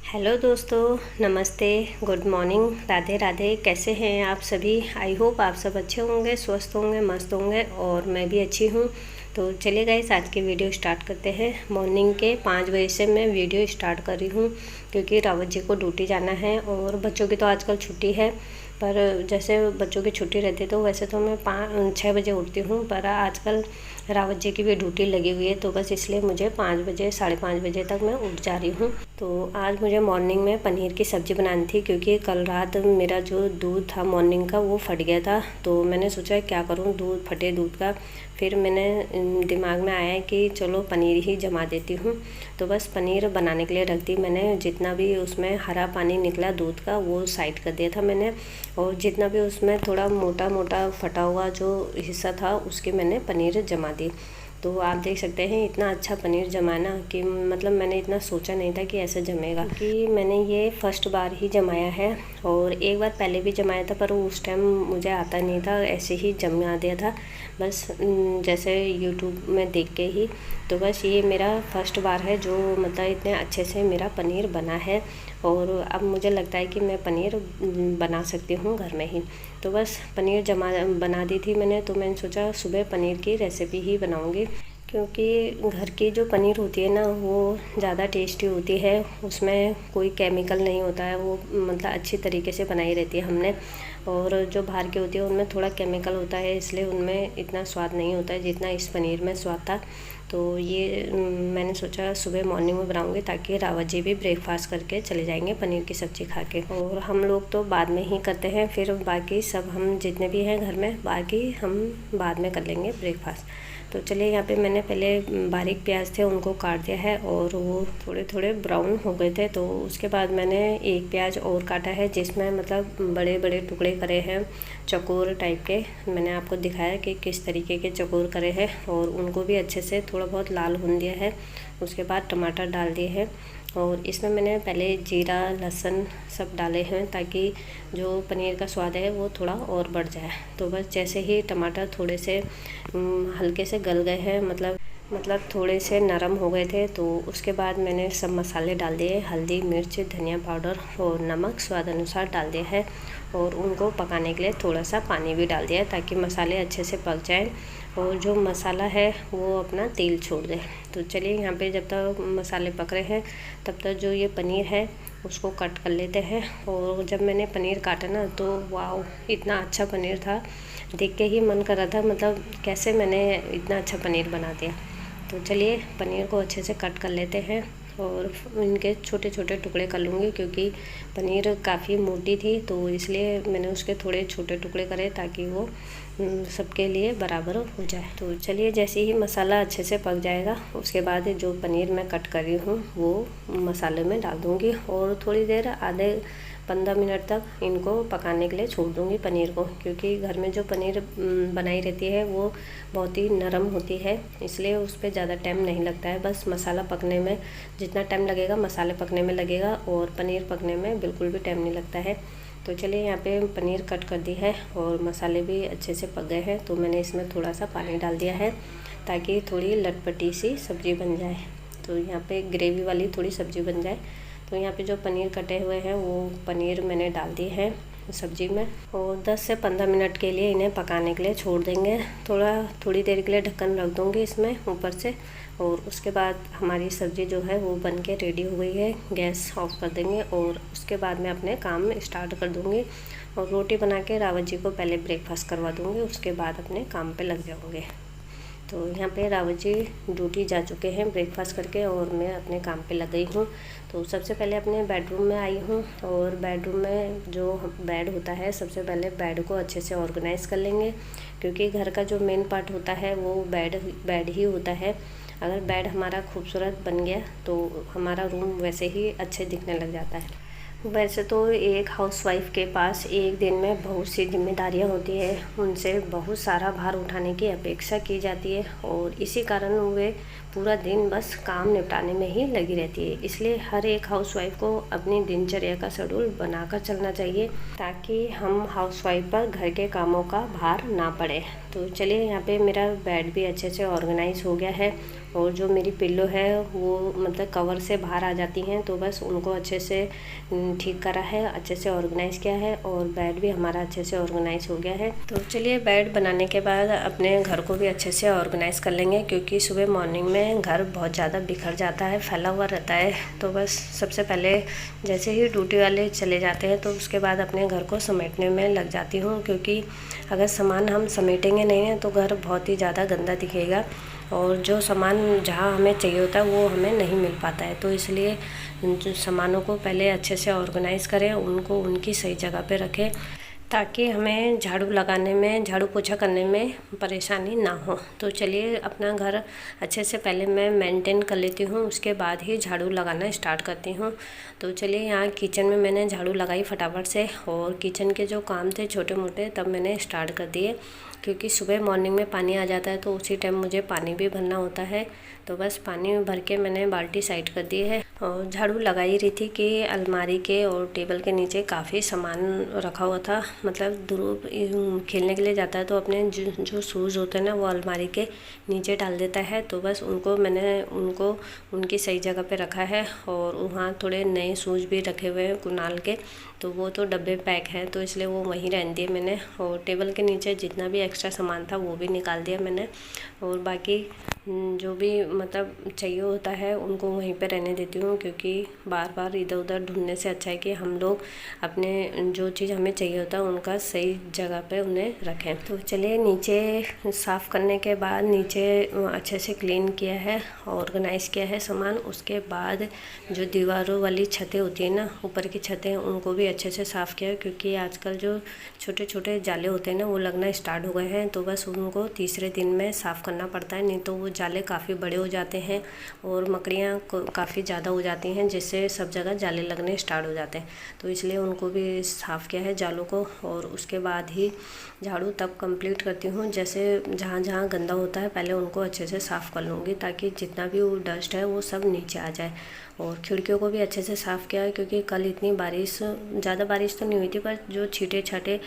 Hello दोस्तों, नमस्ते, good morning, Radhe Radhe. कैसे हैं आप सभी? आई होप आप सब अच्छे होंगे, स्वस्थ होंगे, मस्त होंगे और मैं भी अच्छी हूँ। तो चलिए गाइस, आज की वीडियो स्टार्ट करते हैं। मॉर्निंग के 5 बजे से मैं वीडियो स्टार्ट कर रही हूँ क्योंकि रावत जी को ड्यूटी जाना है और बच्चों की तो आजकल छुट्टी है। पर जैसे बच्चों की छुट्टी रहती है तो वैसे तो मैं 6 बजे उठती हूँ, पर आजकल रावत जी की भी ड्यूटी लगी हुई है तो बस इसलिए मुझे 5 बजे 5:30 बजे तक मैं उठ जा रही हूँ। तो आज मुझे मॉर्निंग में पनीर की सब्ज़ी बनानी थी क्योंकि कल रात मेरा जो दूध था मॉर्निंग का वो फट गया था। तो मैंने सोचा क्या करूँ फटे दूध का। फिर मैंने दिमाग में आया कि चलो पनीर ही जमा देती हूँ। तो बस पनीर बनाने के लिए रख दी मैंने। जितना भी उसमें हरा पानी निकला दूध का वो साइड कर दिया था मैंने, और जितना भी उसमें थोड़ा मोटा मोटा फटा हुआ जो हिस्सा था उसकी मैंने पनीर जमा दी। तो आप देख सकते हैं इतना अच्छा पनीर जमाना कि मतलब मैंने इतना सोचा नहीं था कि ऐसा जमेगा, क्योंकि मैंने ये फर्स्ट बार ही जमाया है। और एक बार पहले भी जमाया था पर उस टाइम मुझे आता नहीं था, ऐसे ही जमा दिया था बस जैसे यूट्यूब में देख के ही। तो बस ये मेरा फर्स्ट बार है जो मतलब इतने अच्छे से मेरा पनीर बना है। और अब मुझे लगता है कि मैं पनीर बना सकती हूँ घर में ही। तो बस पनीर बना दी थी मैंने। तो मैंने सोचा सुबह पनीर की रेसिपी ही बनाऊँगी, क्योंकि घर की जो पनीर होती है ना वो ज़्यादा टेस्टी होती है। उसमें कोई केमिकल नहीं होता है, वो मतलब अच्छी तरीके से बनाई रहती है हमने। और जो बाहर की होती है उनमें थोड़ा केमिकल होता है, इसलिए उनमें इतना स्वाद नहीं होता है जितना इस पनीर में स्वाद था। तो ये मैंने सोचा सुबह मॉर्निंग में बनाऊंगी ताकि रावत जी भी ब्रेकफास्ट करके चले जाएंगे पनीर की सब्ज़ी खा के। और हम लोग तो बाद में ही करते हैं, फिर बाकी सब हम जितने भी हैं घर में बाकी हम बाद में कर लेंगे ब्रेकफास्ट। तो चलिए, यहाँ पे मैंने पहले बारीक प्याज थे उनको काट दिया है और वो थोड़े थोड़े ब्राउन हो गए थे। तो उसके बाद मैंने एक प्याज और काटा है जिसमें मतलब बड़े बड़े टुकड़े करे हैं चकोर टाइप के। मैंने आपको दिखाया कि किस तरीके के चकोर करे हैं और उनको भी अच्छे से थोड़ा बहुत लाल भून दिया है। उसके बाद टमाटर डाल दिए हैं और इसमें मैंने पहले जीरा लहसुन सब डाले हैं ताकि जो पनीर का स्वाद है वो थोड़ा और बढ़ जाए। तो बस जैसे ही टमाटर थोड़े से हल्के से गल गए हैं, मतलब थोड़े से नरम हो गए थे, तो उसके बाद मैंने सब मसाले डाल दिए। हल्दी मिर्च धनिया पाउडर और नमक स्वाद अनुसार डाल दिया है और उनको पकाने के लिए थोड़ा सा पानी भी डाल दिया है ताकि मसाले अच्छे से पक जाएं और जो मसाला है वो अपना तेल छोड़ दे। तो चलिए, यहाँ पे जब तक मसाले पक रहे हैं तब तक जो ये पनीर है उसको कट कर लेते हैं। और जब मैंने पनीर काटा ना तो वाओ, इतना अच्छा पनीर था, देख के ही मन कर रहा था मतलब कैसे मैंने इतना अच्छा पनीर बना दिया। तो चलिए, पनीर को अच्छे से कट कर लेते हैं और इनके छोटे छोटे टुकड़े कर लूँगी क्योंकि पनीर काफ़ी मोटी थी तो इसलिए मैंने उसके थोड़े छोटे टुकड़े करे ताकि वो सबके लिए बराबर हो जाए। तो चलिए, जैसे ही मसाला अच्छे से पक जाएगा उसके बाद जो पनीर मैं कट कर रही हूँ वो मसाले में डाल दूँगी और थोड़ी देर आधे 15 मिनट तक इनको पकाने के लिए छोड़ दूँगी पनीर को, क्योंकि घर में जो पनीर बनाई रहती है वो बहुत ही नरम होती है, इसलिए उस पर ज़्यादा टाइम नहीं लगता है। बस मसाला पकने में जितना टाइम लगेगा मसाले पकने में लगेगा और पनीर पकने में बिल्कुल भी टाइम नहीं लगता है। तो चलिए, यहाँ पे पनीर कट कर दी है और मसाले भी अच्छे से पक गए हैं। तो मैंने इसमें थोड़ा सा पानी डाल दिया है ताकि थोड़ी लटपटी सी सब्ज़ी बन जाए, तो यहाँ पे ग्रेवी वाली थोड़ी सब्ज़ी बन जाए। तो यहाँ पे जो पनीर कटे हुए हैं वो पनीर मैंने डाल दिए हैं सब्ज़ी में और 10 से 15 मिनट के लिए इन्हें पकाने के लिए छोड़ देंगे। थोड़ी देर के लिए ढक्कन रख दूँगी इसमें ऊपर से और उसके बाद हमारी सब्ज़ी जो है वो बन के रेडी हो गई है। गैस ऑफ कर देंगे और उसके बाद मैं अपने काम स्टार्ट कर दूँगी और रोटी बना के रावत जी को पहले ब्रेकफास्ट करवा दूँगी, उसके बाद अपने काम पे लग जाऊँगे। तो यहाँ पे रावत जी ड्यूटी जा चुके हैं ब्रेकफास्ट करके और मैं अपने काम पे लग गई हूँ। तो सबसे पहले अपने बेडरूम में आई हूँ और बेडरूम में जो बेड होता है सबसे पहले बेड को अच्छे से ऑर्गेनाइज़ कर लेंगे, क्योंकि घर का जो मेन पार्ट होता है वो बेड ही होता है। अगर बेड हमारा खूबसूरत बन गया तो हमारा रूम वैसे ही अच्छे दिखने लग जाता है। वैसे तो एक हाउसवाइफ के पास एक दिन में बहुत सी जिम्मेदारियां होती है, उनसे बहुत सारा भार उठाने की अपेक्षा की जाती है और इसी कारण वे पूरा दिन बस काम निपटाने में ही लगी रहती है। इसलिए हर एक हाउसवाइफ को अपनी दिनचर्या का शेड्यूल बनाकर चलना चाहिए ताकि हम हाउसवाइफ पर घर के कामों का भार ना पड़े। तो चलिए, यहाँ पे मेरा बेड भी अच्छे से ऑर्गेनाइज हो गया है और जो मेरी पिल्लो है वो मतलब कवर से बाहर आ जाती हैं, तो बस उनको अच्छे से ठीक करा है, अच्छे से ऑर्गेनाइज़ किया है और बेड भी हमारा अच्छे से ऑर्गेनाइज़ हो गया है। तो चलिए बेड बनाने के बाद अपने घर को भी अच्छे से ऑर्गेनाइज़ कर लेंगे, क्योंकि सुबह मॉर्निंग में घर बहुत ज़्यादा बिखर जाता है, फैला हुआ रहता है। तो बस सबसे पहले जैसे ही ड्यूटी वाले चले जाते हैं तो उसके बाद अपने घर को समेटने में लग जाती हूँ, क्योंकि अगर सामान हम समेटेंगे नहीं हैं तो घर बहुत ही ज़्यादा गंदा दिखेगा और जो सामान जहाँ हमें चाहिए होता है वो हमें नहीं मिल पाता है। तो इसलिए जो सामानों को पहले अच्छे से ऑर्गेनाइज़ करें, उनको उनकी सही जगह पे रखें, ताकि हमें झाड़ू लगाने में, झाड़ू पोछा करने में परेशानी ना हो। तो चलिए अपना घर अच्छे से पहले मैं मेंटेन कर लेती हूँ, उसके बाद ही झाड़ू लगाना स्टार्ट करती हूँ। तो चलिए यहाँ किचन में मैंने झाड़ू लगाई फटाफट से, और किचन के जो काम थे छोटे मोटे तब मैंने स्टार्ट कर दिए, क्योंकि सुबह मॉर्निंग में पानी आ जाता है तो उसी टाइम मुझे पानी भी भरना होता है। तो बस पानी भर के मैंने बाल्टी साइड कर दी है और झाड़ू लगाई रही थी कि अलमारी के और टेबल के नीचे काफ़ी सामान रखा हुआ था। मतलब ध्रुव खेलने के लिए जाता है तो अपने जो शूज़ होते हैं ना वो अलमारी के नीचे डाल देता है, तो बस मैंने उनको उनकी सही जगह पे रखा है। और वहाँ थोड़े नए शूज़ भी रखे हुए हैं कुणाल के, तो वो तो डब्बे पैक हैं तो इसलिए वो वहीं रहने दिए मैंने। और टेबल के नीचे जितना भी एक्स्ट्रा सामान था वो भी निकाल दिया मैंने, और बाकी जो भी मतलब चाहिए होता है उनको वहीं पे रहने देती हूँ, क्योंकि बार बार इधर उधर ढूंढने से अच्छा है कि हम लोग अपने जो चीज़ हमें चाहिए होता है उनका सही जगह पे उन्हें रखें। तो चलिए नीचे साफ़ करने के बाद नीचे अच्छे से क्लीन किया है, ऑर्गेनाइज़ किया है सामान। उसके बाद जो दीवारों वाली छतें होती है ना, ऊपर की छतें, उनको भी अच्छे से साफ़ किया है, क्योंकि आजकल जो छोटे छोटे जाले होते हैं ना वो लगना स्टार्ट हो गए हैं। तो बस उनको तीसरे दिन में साफ़ करना पड़ता है, नहीं तो वो जाले काफ़ी बड़े हो जाते हैं और मकड़ियाँ काफ़ी ज़्यादा हो जाती हैं, जिससे सब जगह जाले लगने स्टार्ट हो जाते हैं। तो इसलिए उनको भी साफ़ किया है जालों को, और उसके बाद ही झाड़ू तब कंप्लीट करती हूँ। जैसे जहाँ जहाँ गंदा होता है पहले उनको अच्छे से साफ़ कर लूँगी, ताकि जितना भी वो डस्ट है वो सब नीचे आ जाए। और खिड़कियों को भी अच्छे से साफ़ किया है, क्योंकि कल इतनी बारिश, ज़्यादा बारिश तो नहीं हुई थी, पर जो छींटे छाटे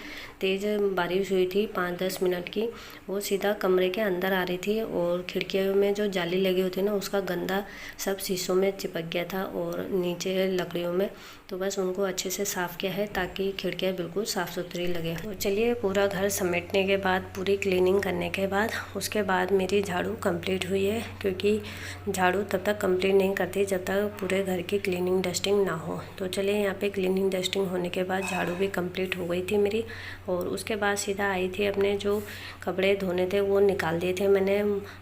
तेज़ बारिश हुई थी 5-10 मिनट की, वो सीधा कमरे के अंदर आ रही थी। और खिड़कियों में जो जाली लगी होती है ना उसका गंदा सब शीशों में चिपक गया था और नीचे लकड़ियों में। तो बस उनको अच्छे से साफ़ किया है ताकि खिड़कियाँ बिल्कुल साफ़ सुथरी लगे। तो चलिए पूरा घर समेटने के बाद, पूरी क्लीनिंग करने के बाद, उसके बाद मेरी झाड़ू कंप्लीट हुई है, क्योंकि झाड़ू तब तक कंप्लीट नहीं करती जब तक पूरे घर की क्लीनिंग डस्टिंग ना हो। तो चलिए यहाँ पे क्लीनिंग डस्टिंग होने के बाद झाड़ू भी कंप्लीट हो गई थी मेरी। और उसके बाद सीधा आई थी, अपने जो कपड़े धोने थे वो निकाल दिए थे मैंने,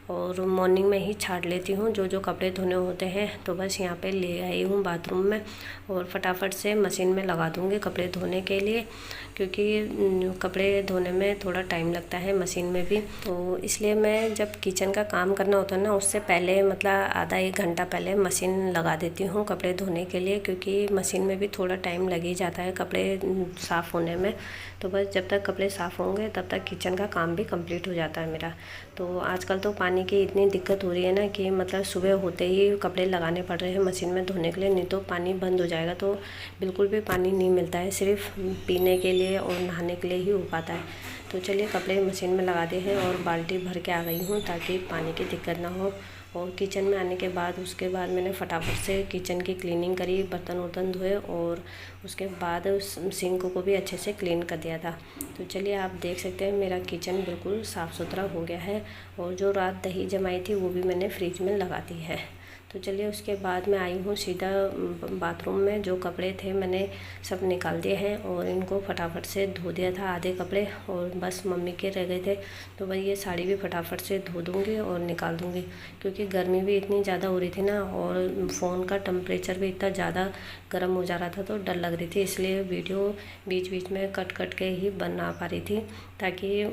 और मॉर्निंग में ही छाट लेती हूँ जो जो कपड़े धोने होते हैं। तो बस यहाँ पे ले आई हूँ बाथरूम में, और फटाफट से मशीन में लगा दूँगी कपड़े धोने के लिए, क्योंकि कपड़े धोने में थोड़ा टाइम लगता है मशीन में भी। तो इसलिए मैं जब किचन का काम करना होता है ना उससे पहले, मतलब आधा 1 घंटा पहले मशीन लगा देती हूँ कपड़े धोने के लिए, क्योंकि मशीन में भी थोड़ा टाइम लग ही जाता है कपड़े साफ़ होने में। तो बस जब तक कपड़े साफ़ होंगे तब तक किचन का काम भी कंप्लीट हो जाता है मेरा। तो आजकल तो पानी की इतनी दिक्कत हो रही है ना कि मतलब सुबह होते ही कपड़े लगाने पड़ रहे हैं मशीन में धोने के लिए, नहीं तो पानी बंद हो जाएगा तो बिल्कुल भी पानी नहीं मिलता है, सिर्फ पीने के लिए और नहाने के लिए ही हो पाता है। तो चलिए कपड़े मशीन में लगा दिए हैं और बाल्टी भर के आ गई हूँ ताकि पानी की दिक्कत ना हो। और किचन में आने के बाद उसके बाद मैंने फटाफट से किचन की क्लीनिंग करी, बर्तन वर्तन धोए, और उसके बाद उस सिंक को भी अच्छे से क्लीन कर दिया था। तो चलिए आप देख सकते हैं मेरा किचन बिल्कुल साफ़ सुथरा हो गया है। और जो रात दही जमाई थी वो भी मैंने फ्रिज में लगा दी है। तो चलिए उसके बाद मैं आई हूँ सीधा बाथरूम में। जो कपड़े थे मैंने सब निकाल दिए हैं और इनको फटाफट से धो दिया था आधे कपड़े, और बस मम्मी के रह गए थे। तो भाई ये साड़ी भी फटाफट से धो दूँगी और निकाल दूँगी, क्योंकि गर्मी भी इतनी ज़्यादा हो रही थी ना, और फ़ोन का टेम्परेचर भी इतना ज़्यादा गर्म हो जा रहा था तो डर लग रही थी, इसलिए वीडियो बीच बीच में कट कट के ही बना पा रही थी, ताकि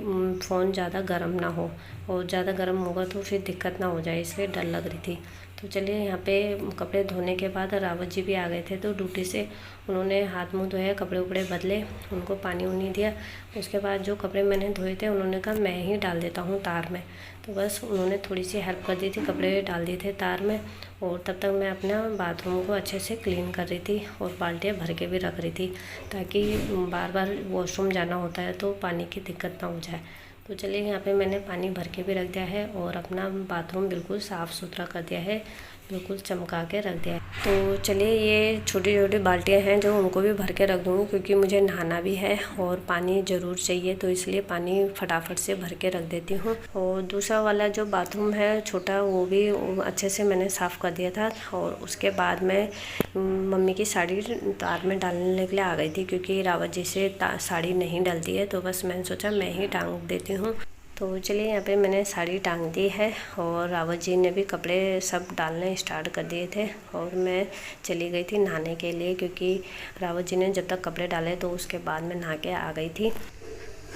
फ़ोन ज़्यादा गर्म ना हो, और ज़्यादा गर्म होगा तो फिर दिक्कत ना हो जाए, इसलिए डर लग रही थी। तो चलिए यहाँ पे कपड़े धोने के बाद रावत जी भी आ गए थे तो ड्यूटी से, उन्होंने हाथ मुंह धोए, कपड़े उपड़े बदले, उनको पानी उनी दिया। उसके बाद जो कपड़े मैंने धोए थे उन्होंने कहा मैं ही डाल देता हूँ तार में, तो बस उन्होंने थोड़ी सी हेल्प कर दी थी, कपड़े डाल दिए थे तार में। और तब तक मैं अपना बाथरूम को अच्छे से क्लीन कर रही थी और बाल्टियाँ भर के भी रख रही थी, ताकि बार बार वॉशरूम जाना होता है तो पानी की दिक्कत ना हो जाए। तो चलिए यहाँ पे मैंने पानी भर के भी रख दिया है और अपना बाथरूम बिल्कुल साफ़ सुथरा कर दिया है, बिल्कुल चमका के रख दिया है। तो चलिए ये छोटी छोटी बाल्टियाँ हैं जो उनको भी भर के रख दूँगी, क्योंकि मुझे नहाना भी है और पानी ज़रूर चाहिए, तो इसलिए पानी फटाफट से भर के रख देती हूँ। और दूसरा वाला जो बाथरूम है छोटा, वो भी अच्छे से मैंने साफ़ कर दिया था। और उसके बाद मैं मम्मी की साड़ी तार में डालने के लिए आ गई थी, क्योंकि रावत जी से साड़ी नहीं डलती है, तो बस मैंने सोचा मैं ही टांग देती हूँ। तो चलिए यहाँ पे मैंने साड़ी टांग दी है और रावत जी ने भी कपड़े सब डालने स्टार्ट कर दिए थे और मैं चली गई थी नहाने के लिए, क्योंकि रावत जी ने जब तक कपड़े डाले तो उसके बाद मैं नहा के आ गई थी।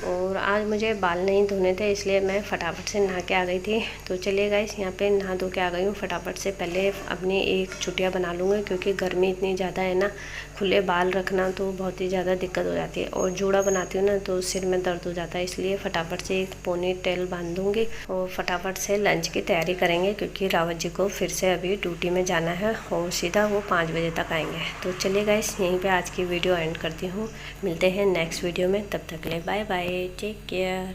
और आज मुझे बाल नहीं धोने थे, इसलिए मैं फटाफट से नहा के आ गई थी। तो चलिए गाइस यहाँ पे नहा धो के आ गई हूँ फटाफट से। पहले अपनी एक छुट्टियाँ बना लूँगी, क्योंकि गर्मी इतनी ज़्यादा है ना, खुले बाल रखना तो बहुत ही ज़्यादा दिक्कत हो जाती है। और जूड़ा बनाती हूँ ना तो सिर में दर्द हो जाता है, इसलिए फटाफट से एक पोनी टेल बांध दूँगी और फटाफट से लंच की तैयारी करेंगे, क्योंकि रावत जी को फिर से अभी ड्यूटी में जाना है और सीधा वो 5 बजे तक आएंगे। तो चलिए गाइस यहीं पर आज की वीडियो एंड करती हूँ। मिलते हैं नेक्स्ट वीडियो में, तब तक के लिए बाय बाय, टेक केयर।